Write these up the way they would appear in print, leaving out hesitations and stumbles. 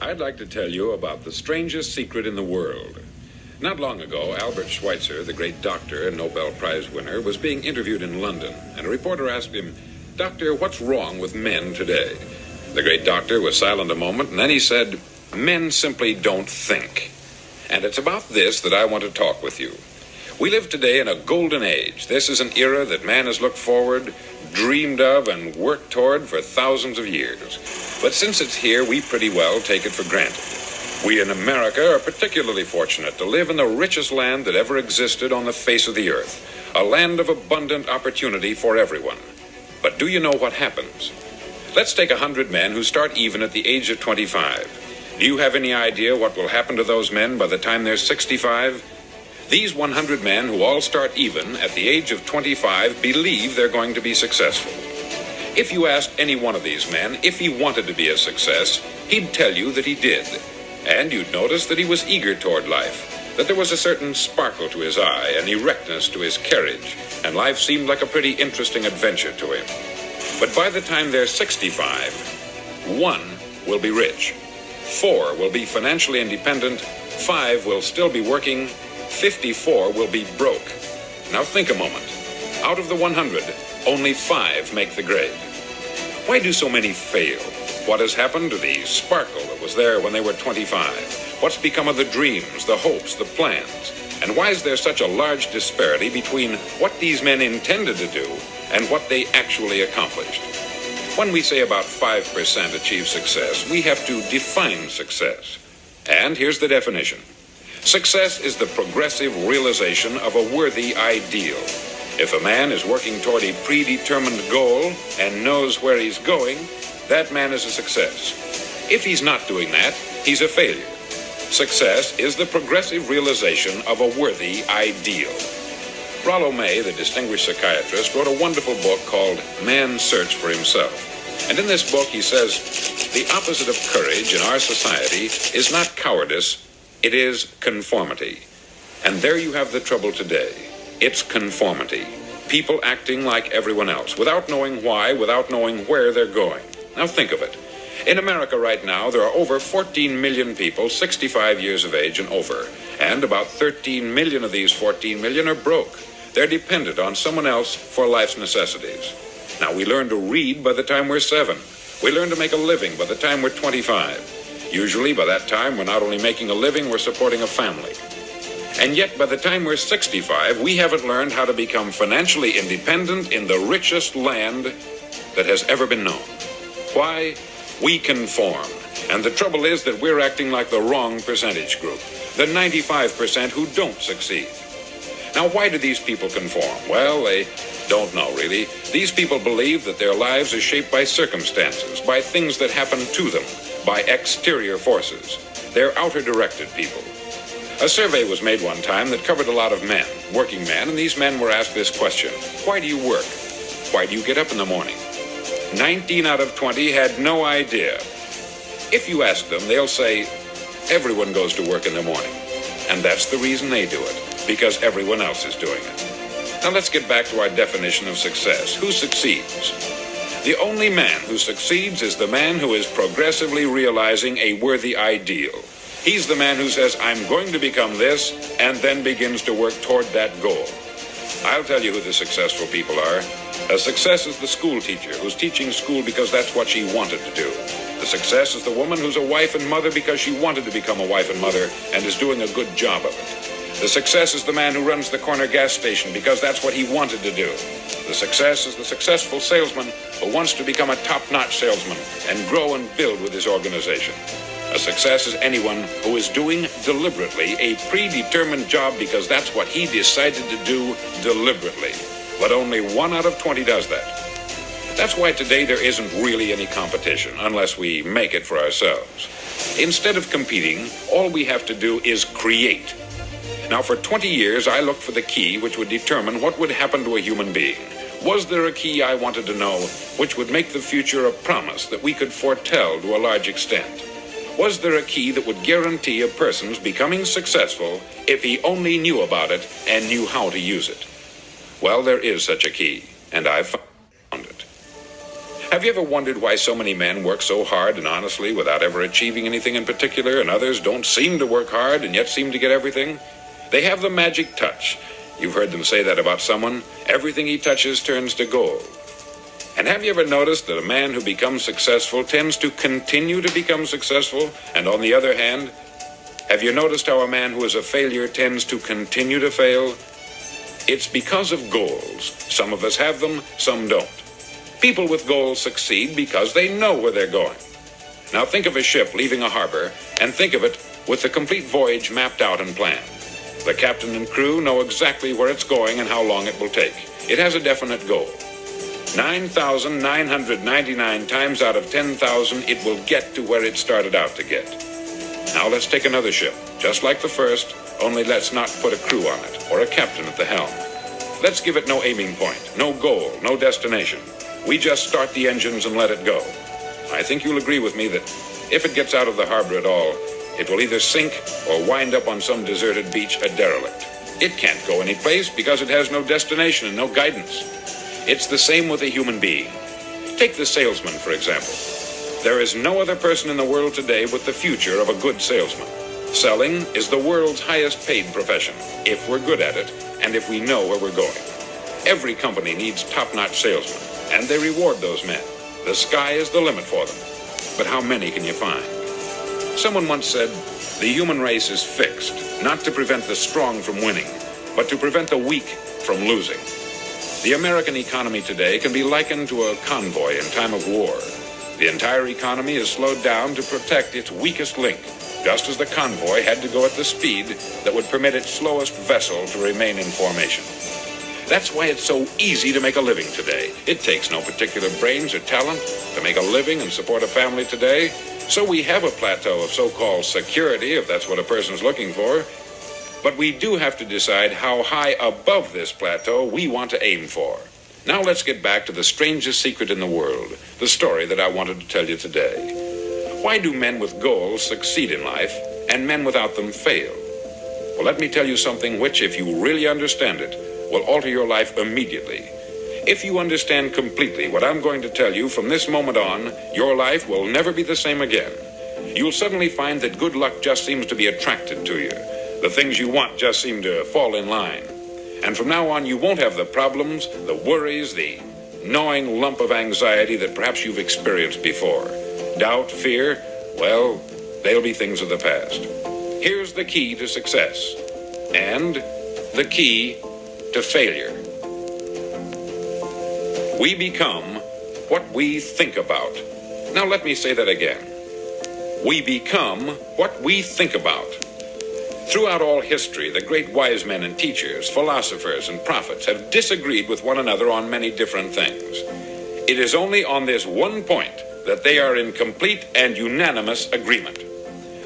I'd like to tell you about the strangest secret in the world. Not long ago, Albert Schweitzer, the great doctor and Nobel Prize winner, was being interviewed in London, and a reporter asked him, "Doctor, what's wrong with men today?" The great doctor was silent a moment, and then he said, "Men simply don't think." And it's about this that I want to talk with you. We live today in a golden age. This is an era that man has looked forward, dreamed of, and worked toward for thousands of years. But since it's here, we pretty well take it for granted. We in America are particularly fortunate to live in the richest land that ever existed on the face of the earth, a land of abundant opportunity for everyone. But do you know what happens? Let's take 100 men who start even at the age of 25. Do you have any idea what will happen to those men by the time they're 65? These 100 men who all start even at the age of 25 believe they're going to be successful. If you asked any one of these men if he wanted to be a success, he'd tell you that he did. And you'd notice that he was eager toward life, that there was a certain sparkle to his eye, an erectness to his carriage, and life seemed like a pretty interesting adventure to him. But by the time they're 65, 1 will be rich, 4 will be financially independent, 5 will still be working, 54 will be broke. Now think a moment. Out of the 100, only 5 make the grade. Why do so many fail? What has happened to the sparkle that was there when they were 25? What's become of the dreams, the hopes, the plans? And why is there such a large disparity between what these men intended to do and what they actually accomplished? When we say about 5% achieve success, we have to define success. And here's the definition. Success is the progressive realization of a worthy ideal. If a man is working toward a predetermined goal and knows where he's going, that man is a success. If he's not doing that, he's a failure. Success is the progressive realization of a worthy ideal. Rollo May, the distinguished psychiatrist, wrote a wonderful book called Man's Search for Himself. And in this book he says, the opposite of courage in our society is not cowardice, it is conformity. And there you have the trouble today. It's conformity. People acting like everyone else, without knowing why, without knowing where they're going. Now think of it. In America right now, there are over 14 million people 65 years of age and over. And about 13 million of these 14 million are broke. They're dependent on someone else for life's necessities. Now, we learn to read by the time we're 7. We learn to make a living by the time we're 25. Usually, by that time, we're not only making a living, we're supporting a family. And yet, by the time we're 65, we haven't learned how to become financially independent in the richest land that has ever been known. Why? We conform. And the trouble is that we're acting like the wrong percentage group, the 95% who don't succeed. Now, why do these people conform? Well, they don't know, really. These people believe that their lives are shaped by circumstances, by things that happen to them, by exterior forces. They're outer-directed people. A survey was made one time that covered a lot of men, working men, and these men were asked this question: why do you work? Why do you get up in the morning? 19 out of 20 had no idea. If you ask them, they'll say, everyone goes to work in the morning. And that's the reason they do it, because everyone else is doing it. Now let's get back to our definition of success. Who succeeds? The only man who succeeds is the man who is progressively realizing a worthy ideal. He's the man who says, I'm going to become this, and then begins to work toward that goal. I'll tell you who the successful people are. A success is the school teacher who's teaching school because that's what she wanted to do. The success is the woman who's a wife and mother because she wanted to become a wife and mother and is doing a good job of it. The success is the man who runs the corner gas station because that's what he wanted to do. The success is the successful salesman who wants to become a top-notch salesman and grow and build with his organization. A success is anyone who is doing deliberately a predetermined job because that's what he decided to do deliberately. But only 1 out of 20 does that. That's why today there isn't really any competition unless we make it for ourselves. Instead of competing, all we have to do is create. Now, for 20 years, I looked for the key which would determine what would happen to a human being. Was there a key I wanted to know which would make the future a promise that we could foretell to a large extent? Was there a key that would guarantee a person's becoming successful if he only knew about it and knew how to use it? Well, there is such a key, and I've found it. Have you ever wondered why so many men work so hard and honestly without ever achieving anything in particular, and others don't seem to work hard and yet seem to get everything? They have the magic touch. You've heard them say that about someone. Everything he touches turns to gold. And have you ever noticed that a man who becomes successful tends to continue to become successful? And on the other hand, have you noticed how a man who is a failure tends to continue to fail? It's because of goals. Some of us have them, some don't. People with goals succeed because they know where they're going. Now think of a ship leaving a harbor, and think of it with the complete voyage mapped out and planned. The captain and crew know exactly where it's going and how long it will take. It has a definite goal. 9,999 times out of 10,000, it will get to where it started out to get. Now let's take another ship, just like the first, only let's not put a crew on it, or a captain at the helm. Let's give it no aiming point, no goal, no destination. We just start the engines and let it go. I think you'll agree with me that if it gets out of the harbor at all, it will either sink or wind up on some deserted beach a derelict. It can't go any place because it has no destination and no guidance. It's the same with a human being. Take the salesman, for example. There is no other person in the world today with the future of a good salesman. Selling is the world's highest paid profession, if we're good at it and if we know where we're going. Every company needs top-notch salesmen, and they reward those men. The sky is the limit for them. But how many can you find? Someone once said, the human race is fixed, not to prevent the strong from winning, but to prevent the weak from losing. The American economy today can be likened to a convoy in time of war. The entire economy is slowed down to protect its weakest link, just as the convoy had to go at the speed that would permit its slowest vessel to remain in formation. That's why it's so easy to make a living today. It takes no particular brains or talent to make a living and support a family today. So we have a plateau of so-called security, if that's what a person's looking for. But we do have to decide how high above this plateau we want to aim for. Now let's get back to the strangest secret in the world, the story that I wanted to tell you today. Why do men with goals succeed in life and men without them fail? Well, let me tell you something which, if you really understand it, will alter your life immediately. If you understand completely what I'm going to tell you from this moment on, your life will never be the same again. You'll suddenly find that good luck just seems to be attracted to you. The things you want just seem to fall in line. And from now on, you won't have the problems, the worries, the gnawing lump of anxiety that perhaps you've experienced before. Doubt, fear, well, they'll be things of the past. Here's the key to success and the key to failure. We become what we think about. Now let me say that again. We become what we think about. Throughout all history, the great wise men and teachers, philosophers and prophets have disagreed with one another on many different things. It is only on this one point that they are in complete and unanimous agreement.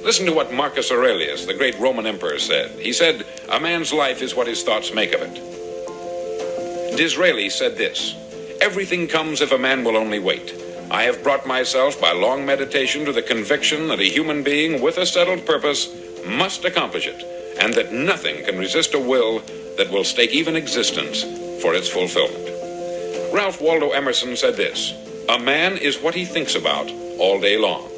Listen to what Marcus Aurelius, the great Roman emperor, said. He said, "A man's life is what his thoughts make of it." Disraeli said this, "Everything comes if a man will only wait. I have brought myself by long meditation to the conviction that a human being with a settled purpose must accomplish it, and that nothing can resist a will that will stake even existence for its fulfillment." Ralph Waldo Emerson said this, "A man is what he thinks about all day long."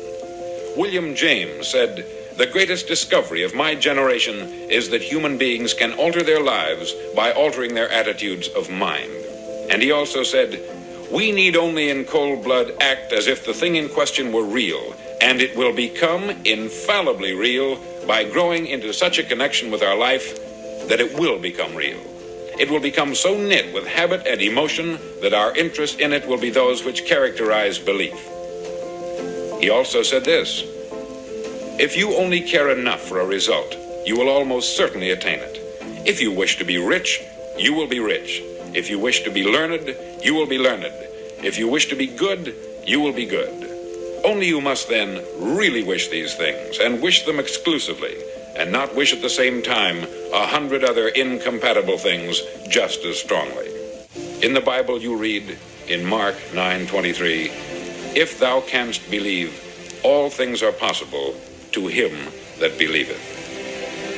William James said, "The greatest discovery of my generation is that human beings can alter their lives by altering their attitudes of mind." And he also said, "We need only in cold blood act as if the thing in question were real, and it will become infallibly real by growing into such a connection with our life that it will become real. It will become so knit with habit and emotion that our interest in it will be those which characterize belief." He also said this, "If you only care enough for a result, you will almost certainly attain it. If you wish to be rich, you will be rich. If you wish to be learned, you will be learned. If you wish to be good, you will be good. Only you must then really wish these things, and wish them exclusively, and not wish at the same time 100 other incompatible things just as strongly." In the Bible you read, in Mark 9:23, "If thou canst believe, all things are possible to him that believeth."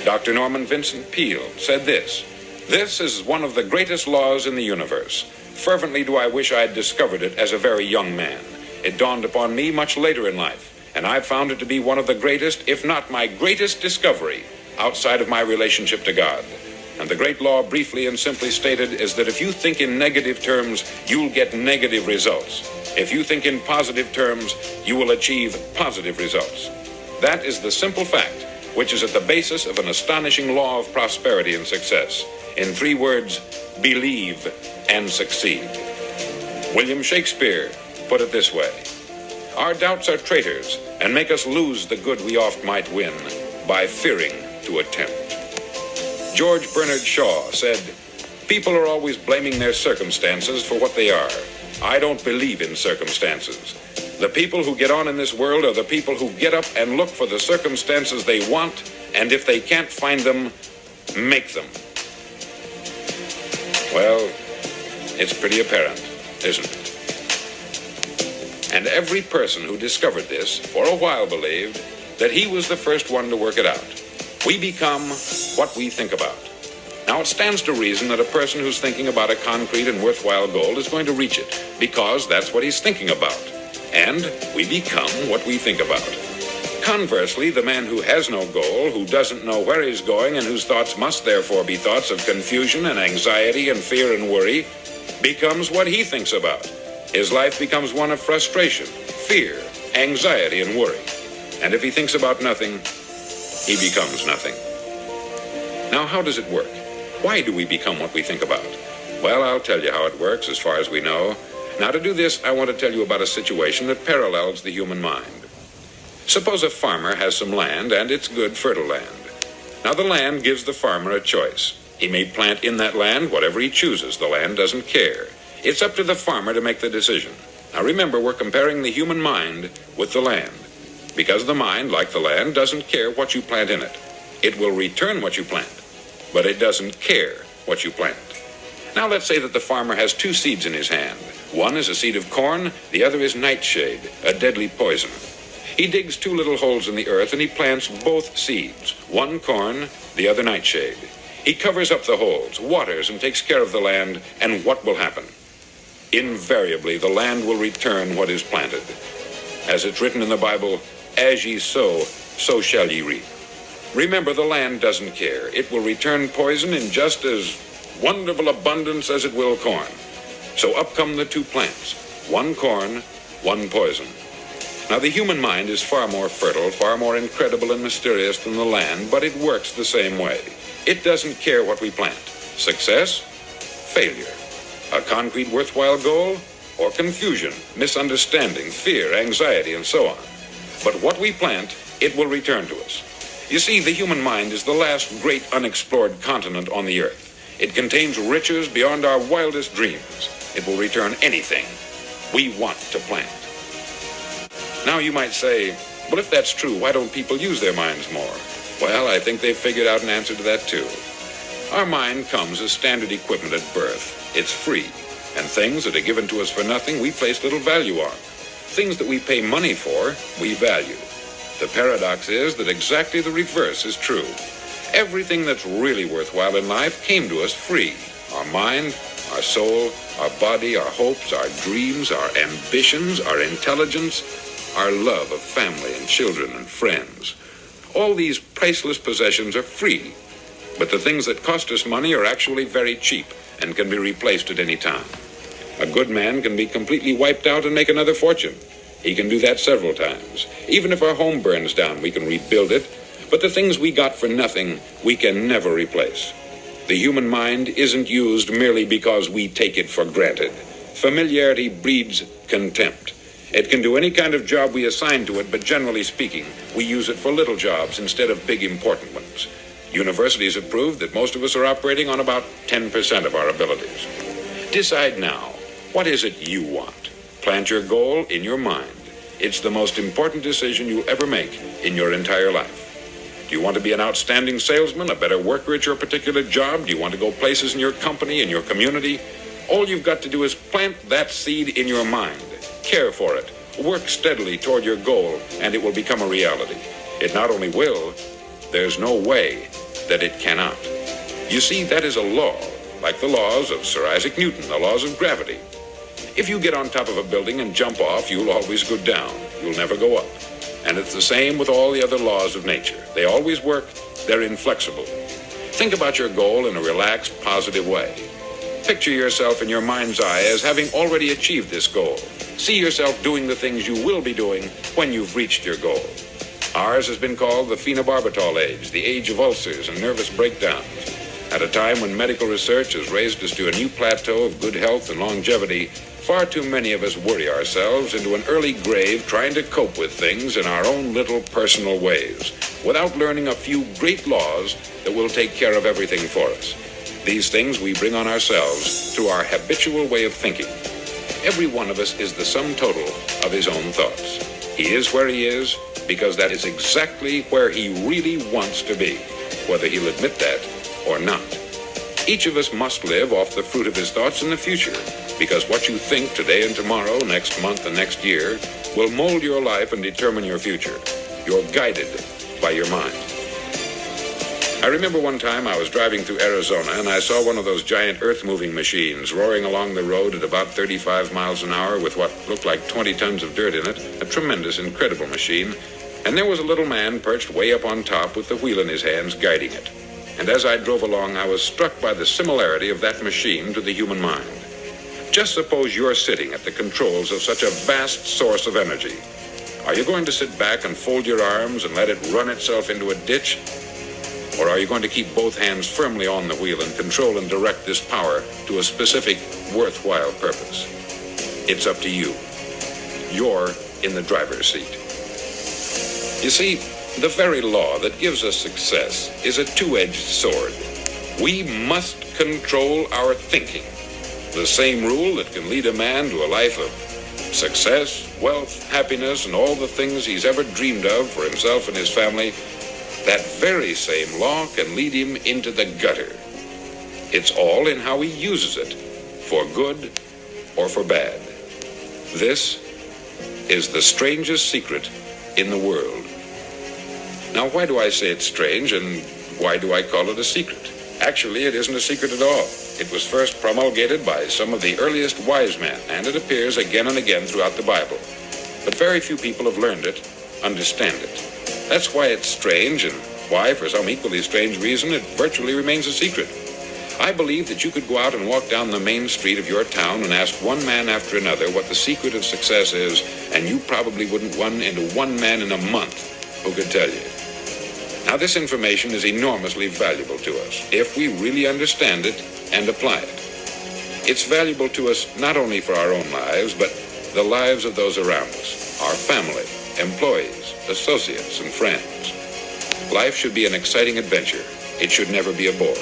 Dr. Norman Vincent Peale said this, "This is one of the greatest laws in the universe. Fervently do I wish I had discovered it as a very young man. It dawned upon me much later in life, and I've found it to be one of the greatest, if not my greatest discovery, outside of my relationship to God. And the great law, briefly and simply stated, is that if you think in negative terms, you'll get negative results. If you think in positive terms, you will achieve positive results. That is the simple fact, which is at the basis of an astonishing law of prosperity and success. In 3 words, believe and succeed. William Shakespeare put it this way: our doubts are traitors and make us lose the good we oft might win by fearing to attempt. George Bernard Shaw said, people are always blaming their circumstances for what they are. I don't believe in circumstances. The people who get on in this world are the people who get up and look for the circumstances they want, and if they can't find them, make them. Well, it's pretty apparent, isn't it? And every person who discovered this for a while believed that he was the first one to work it out. We become what we think about. Now, it stands to reason that a person who's thinking about a concrete and worthwhile goal is going to reach it, because that's what he's thinking about. And we become what we think about. Conversely, the man who has no goal, who doesn't know where he's going, and whose thoughts must therefore be thoughts of confusion and anxiety and fear and worry, becomes what he thinks about. His life becomes one of frustration, fear, anxiety, and worry. And if he thinks about nothing, he becomes nothing. Now, how does it work? Why do we become what we think about? Well, I'll tell you how it works as far as we know. Now, to do this, I want to tell you about a situation that parallels the human mind. Suppose a farmer has some land, and it's good, fertile land. Now, the land gives the farmer a choice. He may plant in that land whatever he chooses. The land doesn't care. It's up to the farmer to make the decision. Now, remember, we're comparing the human mind with the land, because the mind, like the land, doesn't care what you plant in it. It will return what you plant, but it doesn't care what you plant. Now, let's say that the farmer has 2 seeds in his hand. One is a seed of corn, the other is nightshade, a deadly poison. He digs 2 little holes in the earth and he plants both seeds, one corn, the other nightshade. He covers up the holes, waters, and takes care of the land, and what will happen? Invariably, the land will return what is planted. As it's written in the Bible, as ye sow, so shall ye reap. Remember, the land doesn't care. It will return poison in just as wonderful abundance as it will corn. So up come the 2 plants, one corn, one poison. Now, the human mind is far more fertile, far more incredible and mysterious than the land, but it works the same way. It doesn't care what we plant. Success, failure. A concrete, worthwhile goal, or confusion, misunderstanding, fear, anxiety, and so on. But what we plant, it will return to us. You see, the human mind is the last great unexplored continent on the earth. It contains riches beyond our wildest dreams. It will return anything we want to plant. Now you might say, well, if that's true, why don't people use their minds more? Well, I think they've figured out an answer to that too. Our mind comes as standard equipment at birth. It's free, and things that are given to us for nothing, we place little value on. Things that we pay money for, we value. The paradox is that exactly the reverse is true. Everything that's really worthwhile in life came to us free. Our mind, our soul, our body, our hopes, our dreams, our ambitions, our intelligence, our love of family and children and friends. All these priceless possessions are free, but the things that cost us money are actually very cheap and can be replaced at any time. A good man can be completely wiped out and make another fortune. He can do that several times. Even if our home burns down, we can rebuild it, but the things we got for nothing, we can never replace. The human mind isn't used merely because we take it for granted. Familiarity breeds contempt. It can do any kind of job we assign to it, but generally speaking, we use it for little jobs instead of big important ones. Universities have proved that most of us are operating on about 10% of our abilities. Decide now, what is it you want? Plant your goal in your mind. It's the most important decision you'll ever make in your entire life. Do you want to be an outstanding salesman, a better worker at your particular job? Do you want to go places in your company, in your community? All you've got to do is plant that seed in your mind. Care for it. Work steadily toward your goal, and it will become a reality. It not only will, there's no way that it cannot. You see, that is a law. like the laws of Sir Isaac Newton, the laws of gravity. If you get on top of a building and jump off, you'll always go down. You'll never go up. And it's the same with all the other laws of nature. They always work. They're inflexible. Think about your goal in a relaxed, positive way. Picture yourself in your mind's eye as having already achieved this goal. See yourself doing the things you will be doing when you've reached your goal. Ours has been called the phenobarbital age, the age of ulcers and nervous breakdowns. At a time when medical research has raised us to a new plateau of good health and longevity, far too many of us worry ourselves into an early grave trying to cope with things in our own little personal ways, without learning a few great laws that will take care of everything for us. These things we bring on ourselves through our habitual way of thinking. Every one of us is the sum total of his own thoughts. He is where he is because that is exactly where he really wants to be, whether he'll admit that or not. Each of us must live off the fruit of his thoughts in the future, because what you think today and tomorrow, next month and next year, will mold your life and determine your future. You're guided by your mind. I remember one time I was driving through Arizona and I saw one of those giant earth-moving machines roaring along the road at about 35 miles an hour with what looked like 20 tons of dirt in it, a tremendous, incredible machine, and there was a little man perched way up on top with the wheel in his hands guiding it. And as I drove along, I was struck by the similarity of that machine to the human mind. Just suppose you're sitting at the controls of such a vast source of energy. Are you going to sit back and fold your arms and let it run itself into a ditch? Or are you going to keep both hands firmly on the wheel and control and direct this power to a specific, worthwhile purpose? It's up to you. You're in the driver's seat. You see, the very law that gives us success is a two-edged sword. We must control our thinking. The same rule that can lead a man to a life of success, wealth, happiness, and all the things he's ever dreamed of for himself and his family, that very same law can lead him into the gutter. It's all in how he uses it, for good or for bad. This is the strangest secret in the world. Now, why do I say it's strange, and why do I call it a secret? Actually, it isn't a secret at all. It was first promulgated by some of the earliest wise men, and it appears again and again throughout the Bible. But very few people have learned it, understand it. That's why it's strange, and why, for some equally strange reason, it virtually remains a secret. I believe that you could go out and walk down the main street of your town and ask one man after another what the secret of success is, and you probably wouldn't run into one man in a month who could tell you. Now, this information is enormously valuable to us if we really understand it and apply it. It's valuable to us not only for our own lives, but the lives of those around us, our family, employees, associates, and friends. Life should be an exciting adventure. It should never be a bore.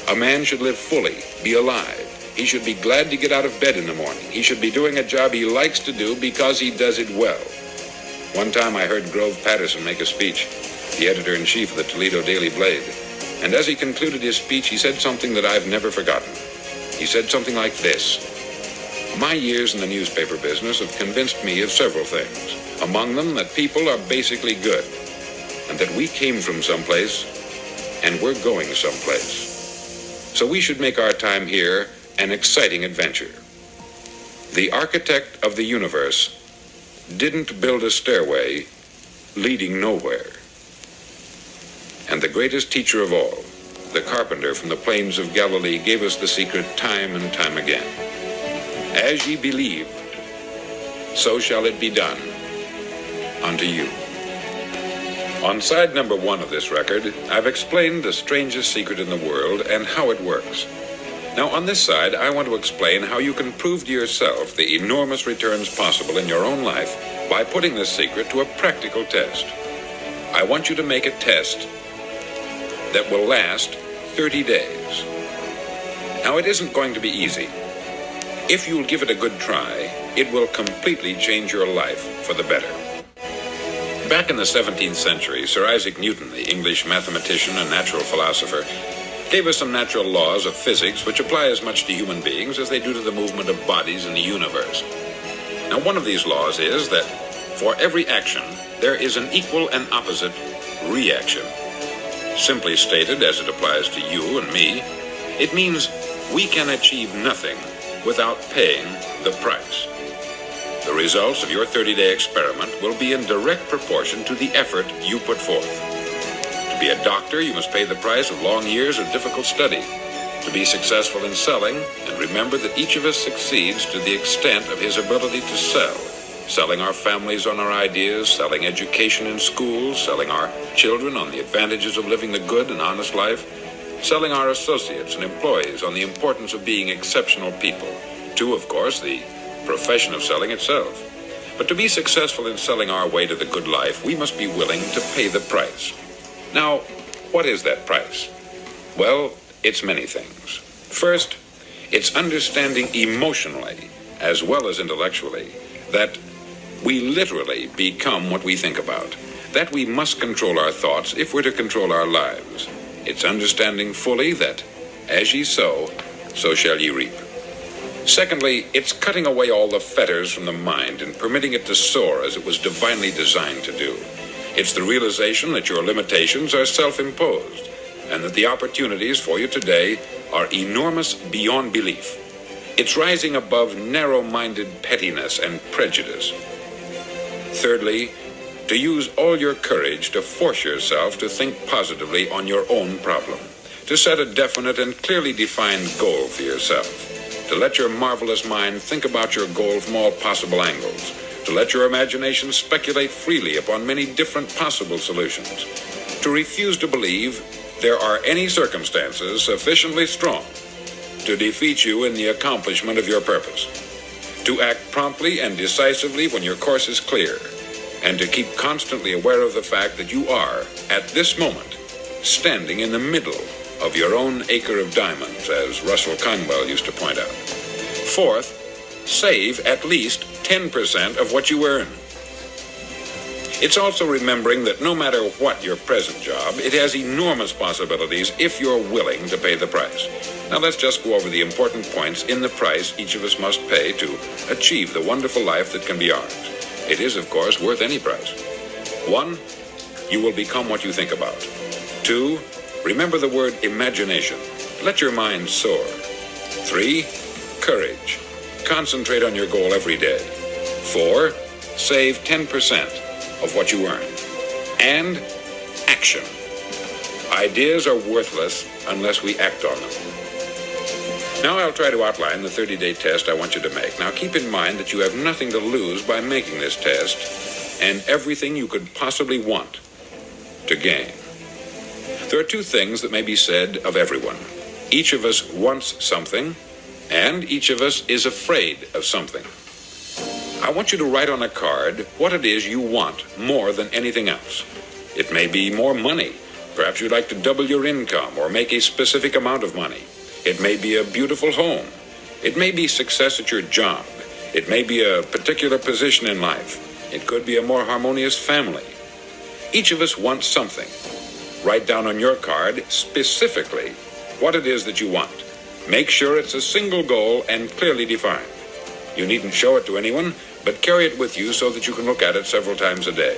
A man should live fully, be alive. He should be glad to get out of bed in the morning. He should be doing a job he likes to do because he does it well. One time I heard Grove Patterson make a speech, the editor-in-chief of the Toledo Daily Blade. And as he concluded his speech, he said something that I've never forgotten. He said something like this: "My years in the newspaper business have convinced me of several things. Among them, that people are basically good, and that we came from someplace, and we're going someplace. So we should make our time here an exciting adventure. The architect of the universe didn't build a stairway leading nowhere. And the greatest teacher of all, the carpenter from the plains of Galilee, gave us the secret time and time again. As ye believe, so shall it be done unto you." On side number 1 of this record, I've explained the strangest secret in the world and how it works. Now, on this side, I want to explain how you can prove to yourself the enormous returns possible in your own life by putting this secret to a practical test. I want you to make a test that will last 30 days. Now, it isn't going to be easy. If you'll give it a good try, it will completely change your life for the better. Back in the 17th century, Sir Isaac Newton, the English mathematician and natural philosopher, gave us some natural laws of physics which apply as much to human beings as they do to the movement of bodies in the universe. Now, one of these laws is that for every action, there is an equal and opposite reaction. Simply stated, as it applies to you and me, it means we can achieve nothing without paying the price. The results of your 30-day experiment will be in direct proportion to the effort you put forth. To be a doctor, you must pay the price of long years of difficult study. To be successful in selling, and remember that each of us succeeds to the extent of his ability to sell. Selling our families on our ideas, selling education in schools, selling our children on the advantages of living the good and honest life, selling our associates and employees on the importance of being exceptional people. To, of course, the profession of selling itself. But to be successful in selling our way to the good life, we must be willing to pay the price. Now, what is that price? Well, it's many things. First, it's understanding emotionally, as well as intellectually, that we literally become what we think about, that we must control our thoughts if we're to control our lives. It's understanding fully that, as ye sow, so shall ye reap. Secondly, it's cutting away all the fetters from the mind and permitting it to soar as it was divinely designed to do. It's the realization that your limitations are self-imposed and that the opportunities for you today are enormous beyond belief. It's rising above narrow-minded pettiness and prejudice. Thirdly, to use all your courage to force yourself to think positively on your own problem, to set a definite and clearly defined goal for yourself, to let your marvelous mind think about your goal from all possible angles, to let your imagination speculate freely upon many different possible solutions, to refuse to believe there are any circumstances sufficiently strong to defeat you in the accomplishment of your purpose, to act promptly and decisively when your course is clear, and to keep constantly aware of the fact that you are, at this moment, standing in the middle of your own acre of diamonds, as Russell Conwell used to point out. Fourth, save at least 10% of what you earn. It's also remembering that no matter what your present job, it has enormous possibilities if you're willing to pay the price. Now let's just go over the important points in the price each of us must pay to achieve the wonderful life that can be ours. It is, of course, worth any price. 1, you will become what you think about. 2, remember the word imagination. Let your mind soar. 3, courage. Concentrate on your goal every day. 4, save 10% of what you earn. And action. Ideas are worthless unless we act on them. Now I'll try to outline the 30-day test I want you to make. Now keep in mind that you have nothing to lose by making this test and everything you could possibly want to gain. There are 2 things that may be said of everyone. Each of us wants something, and each of us is afraid of something. I want you to write on a card what it is you want more than anything else. It may be more money. Perhaps you'd like to double your income or make a specific amount of money. It may be a beautiful home. It may be success at your job. It may be a particular position in life. It could be a more harmonious family. Each of us wants something. Write down on your card specifically what it is that you want. Make sure it's a single goal and clearly defined. You needn't show it to anyone, but carry it with you so that you can look at it several times a day.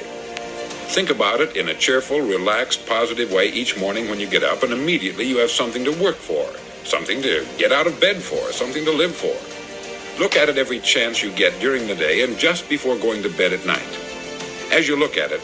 Think about it in a cheerful, relaxed, positive way each morning when you get up, and immediately you have something to work for, something to get out of bed for, something to live for. Look at it every chance you get during the day and just before going to bed at night. As you look at it,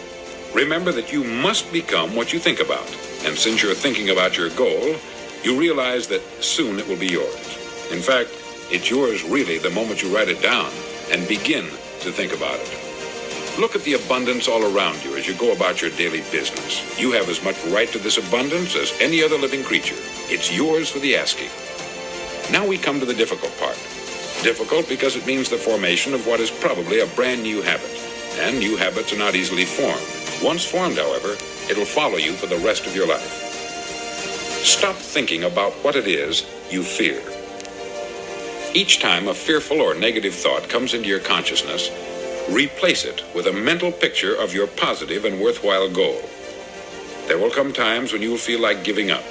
remember that you must become what you think about. And since you're thinking about your goal, you realize that soon it will be yours. In fact, it's yours really the moment you write it down and begin to think about it. Look at the abundance all around you as you go about your daily business. You have as much right to this abundance as any other living creature. It's yours for the asking. Now we come to the difficult part. Difficult because it means the formation of what is probably a brand new habit. And new habits are not easily formed. Once formed, however, it'll follow you for the rest of your life. Stop thinking about what it is you fear. Each time a fearful or negative thought comes into your consciousness, replace it with a mental picture of your positive and worthwhile goal. There will come times when you will feel like giving up.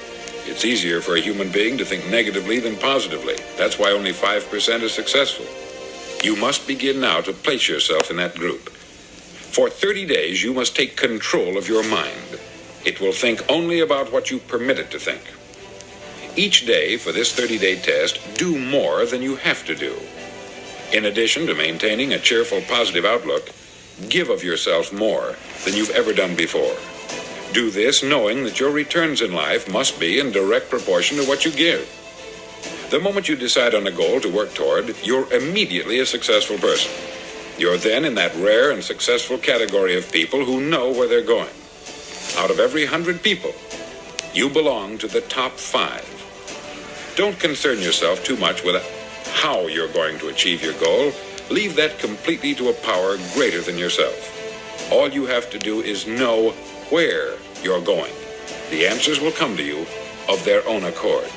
It's easier for a human being to think negatively than positively. That's why only 5% is successful. You must begin now to place yourself in that group. For 30 days, you must take control of your mind. It will think only about what you permit it to think. Each day for this 30-day test, do more than you have to do. In addition to maintaining a cheerful, positive outlook, give of yourself more than you've ever done before. Do this knowing that your returns in life must be in direct proportion to what you give. The moment you decide on a goal to work toward, you're immediately a successful person. You're then in that rare and successful category of people who know where they're going. Out of every 100 people, you belong to the top 5. Don't concern yourself too much with how you're going to achieve your goal. Leave that completely to a power greater than yourself. All you have to do is know where you're going. The answers will come to you of their own accord.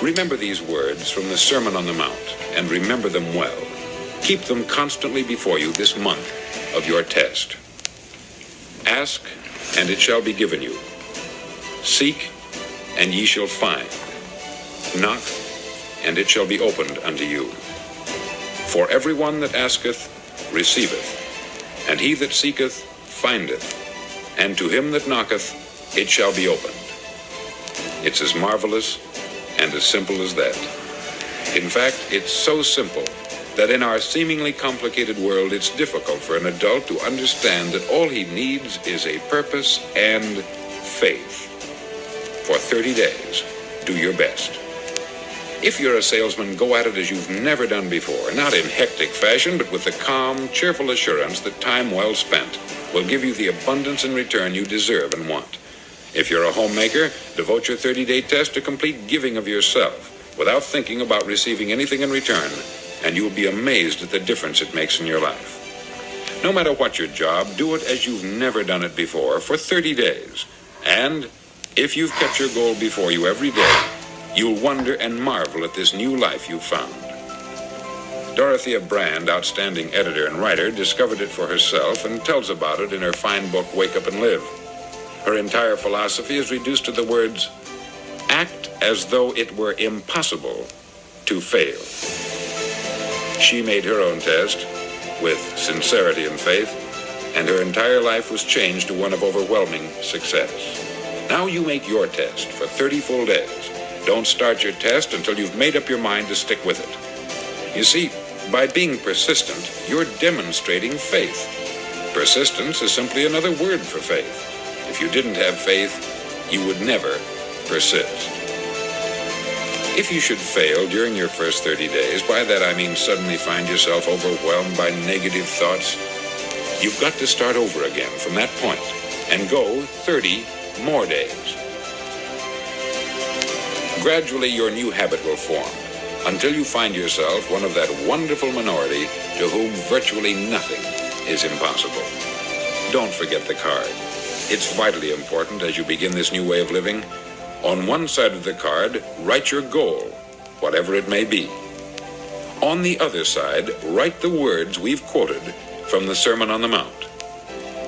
Remember these words from the Sermon on the Mount, and remember them well. Keep them constantly before you this month of your test. Ask, and it shall be given you. Seek, and ye shall find. Knock, and it shall be opened unto you. For everyone that asketh receiveth, and he that seeketh findeth, and to him that knocketh it shall be opened. It's as marvelous and as simple as that. In fact, it's so simple that in our seemingly complicated world, it's difficult for an adult to understand that all he needs is a purpose and faith. For 30 days, do your best. If you're a salesman, go at it as you've never done before, not in hectic fashion, but with the calm, cheerful assurance that time well spent will give you the abundance in return you deserve and want. If you're a homemaker, devote your 30-day test to complete giving of yourself without thinking about receiving anything in return, and you'll be amazed at the difference it makes in your life. No matter what your job, do it as you've never done it before for 30 days. And if you've kept your goal before you every day, you'll wonder and marvel at this new life you've found. Dorothea Brand, outstanding editor and writer, discovered it for herself and tells about it in her fine book, Wake Up and Live. Her entire philosophy is reduced to the words, act as though it were impossible to fail. She made her own test with sincerity and faith, and her entire life was changed to one of overwhelming success. Now you make your test for 30 full days. Don't start your test until you've made up your mind to stick with it. You see, by being persistent, you're demonstrating faith. Persistence is simply another word for faith. If you didn't have faith, you would never persist. If you should fail during your first 30 days, by that I mean suddenly find yourself overwhelmed by negative thoughts, you've got to start over again from that point and go 30 more days. Gradually, your new habit will form until you find yourself one of that wonderful minority to whom virtually nothing is impossible. Don't forget the card. It's vitally important as you begin this new way of living. On one side of the card, write your goal, whatever it may be. On the other side, write the words we've quoted from the Sermon on the Mount.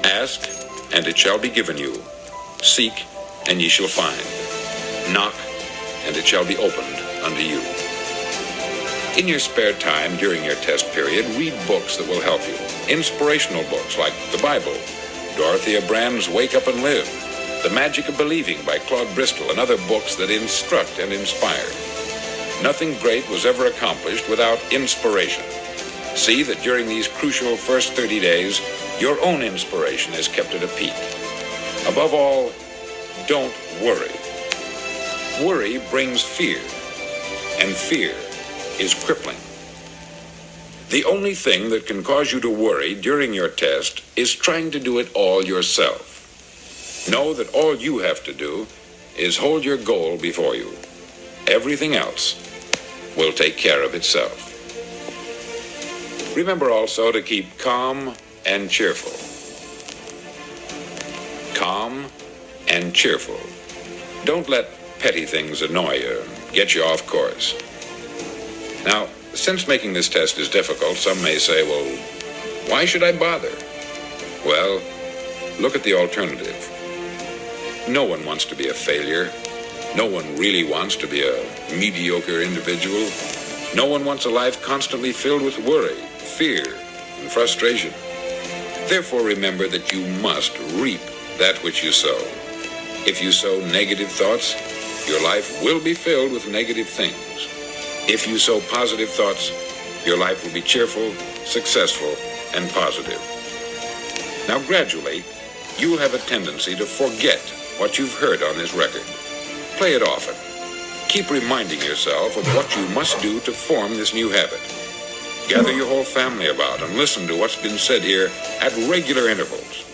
Ask, and it shall be given you. Seek, and ye shall find. Knock, and it shall be opened unto you. In your spare time during your test period, read books that will help you. Inspirational books like the Bible, Dorothea Brand's Wake Up and Live, The Magic of Believing by Claude Bristol, and other books that instruct and inspire. Nothing great was ever accomplished without inspiration. See that during these crucial first 30 days, your own inspiration is kept at a peak. Above all, don't worry. Worry brings fear, and fear is crippling. The only thing that can cause you to worry during your test is trying to do it all yourself. Know that all you have to do is hold your goal before you. Everything else will take care of itself. Remember also to keep calm and cheerful. Calm and cheerful. Don't let petty things annoy you and get you off course. Now, since making this test is difficult, some may say, well, why should I bother? Well, look at the alternative. No one wants to be a failure. No one really wants to be a mediocre individual. No one wants a life constantly filled with worry, fear, and frustration. Therefore, remember that you must reap that which you sow. If you sow negative thoughts, your life will be filled with negative things. If you sow positive thoughts, your life will be cheerful, successful, and positive. Now gradually, you'll have a tendency to forget what you've heard on this record. Play it often. Keep reminding yourself of what you must do to form this new habit. Gather your whole family about and listen to what's been said here at regular intervals.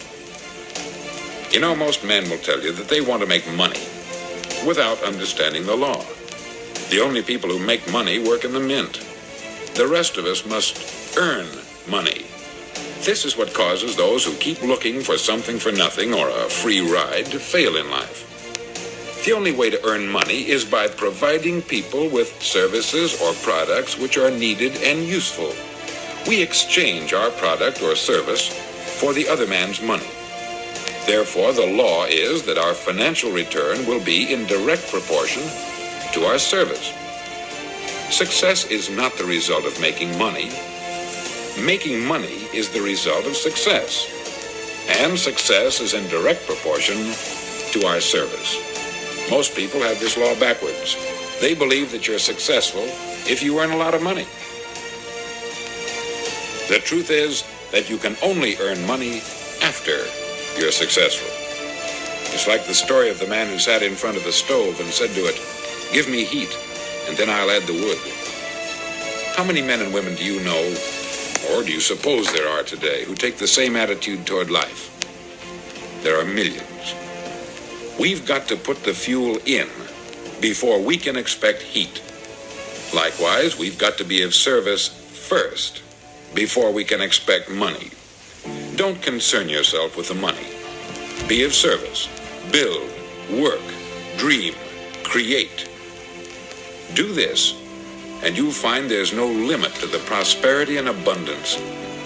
You know, most men will tell you that they want to make money without understanding the law. The only people who make money work in the mint. The rest of us must earn money. This is what causes those who keep looking for something for nothing or a free ride to fail in life. The only way to earn money is by providing people with services or products which are needed and useful. We exchange our product or service for the other man's money. Therefore, the law is that our financial return will be in direct proportion to our service. Success is not the result of making money. Making money is the result of success. And success is in direct proportion to our service. Most people have this law backwards. They believe that you're successful if you earn a lot of money. The truth is that you can only earn money after you're successful. It's like the story of the man who sat in front of the stove and said to it, "Give me heat, and then I'll add the wood." How many men and women do you know, or do you suppose there are today, who take the same attitude toward life? There are millions. We've got to put the fuel in before we can expect heat. Likewise, we've got to be of service first before we can expect money. Don't concern yourself with the money. Be of service. Build, work, dream, create. Do this, and you'll find there's no limit to the prosperity and abundance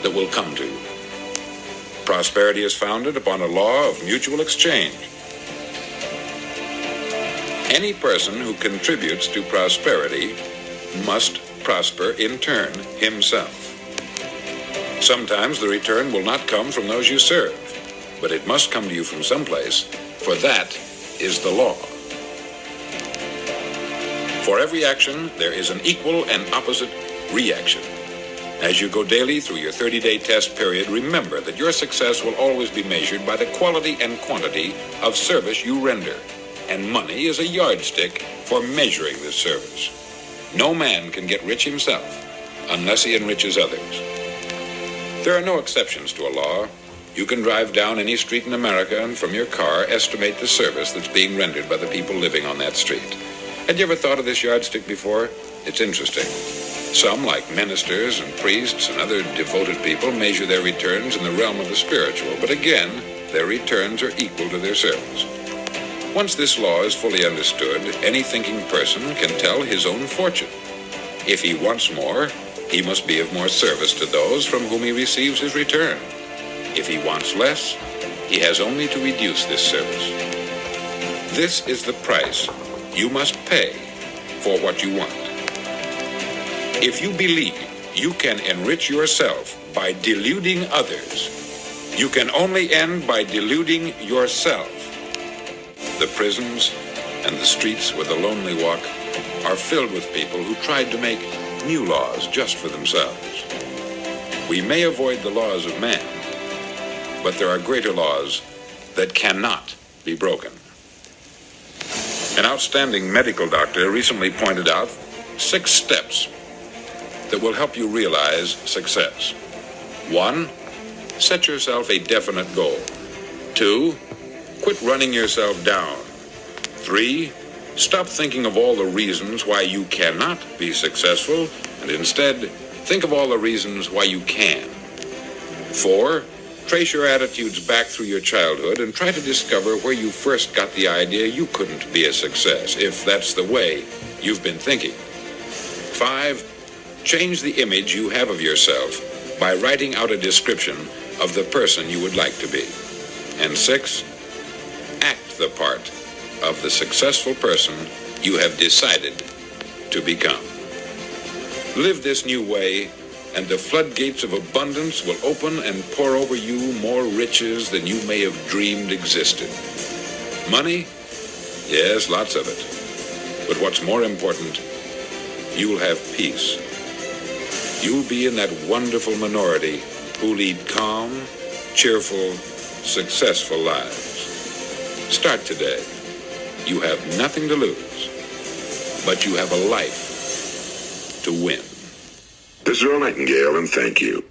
that will come to you. Prosperity is founded upon a law of mutual exchange. Any person who contributes to prosperity must prosper in turn himself. Sometimes the return will not come from those you serve, but it must come to you from someplace, for that is the law. For every action, there is an equal and opposite reaction. As you go daily through your 30-day test period, remember that your success will always be measured by the quality and quantity of service you render, and money is a yardstick for measuring this service. No man can get rich himself unless he enriches others. There are no exceptions to a law. You can drive down any street in America and from your car estimate the service that's being rendered by the people living on that street. Had you ever thought of this yardstick before? It's interesting. Some, like ministers and priests and other devoted people, measure their returns in the realm of the spiritual, but again, their returns are equal to their service. Once this law is fully understood, any thinking person can tell his own fortune. If he wants more, he must be of more service to those from whom he receives his return. If he wants less, he has only to reduce this service. This is the price you must pay for what you want. If you believe you can enrich yourself by deluding others, you can only end by deluding yourself. The prisons and the streets where the lonely walk are filled with people who tried to make new laws just for themselves. We may avoid the laws of man, but there are greater laws that cannot be broken. An outstanding medical doctor recently pointed out 6 steps that will help you realize success. 1, set yourself a definite goal. 2, quit running yourself down. 3, stop thinking of all the reasons why you cannot be successful, and instead, think of all the reasons why you can. 4, trace your attitudes back through your childhood and try to discover where you first got the idea you couldn't be a success, if that's the way you've been thinking. 5, change the image you have of yourself by writing out a description of the person you would like to be. And 6, act the part of the successful person you have decided to become. Live this new way, and the floodgates of abundance will open and pour over you more riches than you may have dreamed existed. Money? Yes, lots of it. But what's more important, you'll have peace. You'll be in that wonderful minority who lead calm, cheerful, successful lives. Start today. You have nothing to lose, but you have a life to win. This is Earl Nightingale, and thank you.